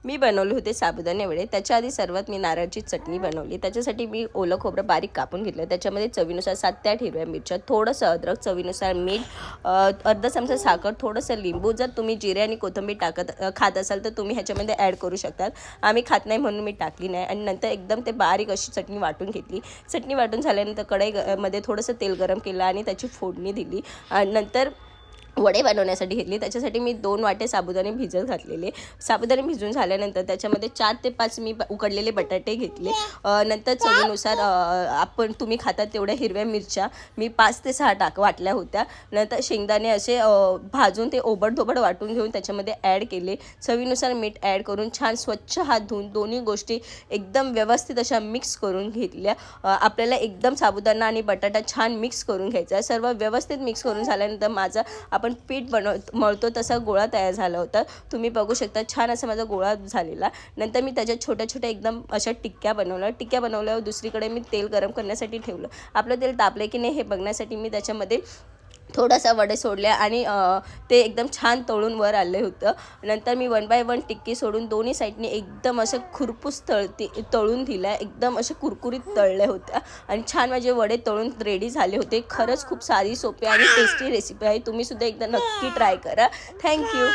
मी बनवले होते साबुदाणे वडे. त्याच्या आधी सर्वात मी नारळाची चटणी बनवली. त्याच्यासाठी मी ओलं खोबरं बारीक कापून घेतलं. त्याच्यामध्ये चवीनुसार 7 ते 8 हिरव्या मिरच्या, थोडंसं अद्रक, चवीनुसार मीठ, अर्धा चमचा साखर, थोडंसं लिंबू. जर तुम्ही जिरे आणि कोथिंबीर खात असाल तर तुम्ही ह्याच्यामध्ये ॲड करू शकतात. आम्ही खात नाही म्हणून मी टाकली नाही. आणि नंतर एकदम ते बारीक अशी चटणी वाटून घेतली. चटणी वाटून झाल्यानंतर कढईमध्ये थोडंसं तेल गरम केलं आणि त्याची फोडणी दिली. आणि नंतर वडे बनवण्यासाठी घेतली. त्याच्यासाठी मी 2 वाटे साबुदाणे भिजत घातलेले. साबुदाणे भिजून झाल्यानंतर त्याच्यामध्ये 4 ते 5 मी उकडलेले बटाटे घेतले. नंतर चवीनुसार आपण तुम्ही खातात तेवढ्या हिरव्या मिरच्या मी 5 ते 6 वाटल्या होत्या. नंतर शेंगदाणे असे भाजून ते ओबडधोबड वाटून घेऊन त्याच्यामध्ये ॲड केले. चवीनुसार मीठ ॲड करून छान स्वच्छ हात धुवून दोन्ही गोष्टी एकदम व्यवस्थित अशा मिक्स करून घेतल्या. आपल्याला एकदम साबुदाणा आणि बटाटा छान मिक्स करून घ्यायचा. सर्व व्यवस्थित मिक्स करून झाल्यानंतर आपण पीठ मळतो तसा गोळा तयार झाला होता. तुम्ही बघू शकता छान असा माझा गोळा झालेला. नंतर मी त्याच्या छोट्या छोट्या एकदम अशा टिक्क्या बनवल्यावर दुसरीकडे मी तेल गरम करण्यासाठी ठेवलं. आपलं तेल तापले की नाही हे बघण्यासाठी मी त्याच्यामध्ये थोडासा वडे सोडले आणि ते एकदम छान तळून वर आले होतं. नंतर मी 1 बाय 1 टिक्की सोडून दोन्ही साईडने एकदम असं खुरपूस तळून दिल्या. एकदम असे कुरकुरीत तळल्या होत्या आणि छान माझे वडे तळून रेडी झाले होते. खरंच खूप साधी, सोपी आणि टेस्टी रेसिपी आहे. तुम्ही सुद्धा एकदा नक्की ट्राय करा. थँक्यू.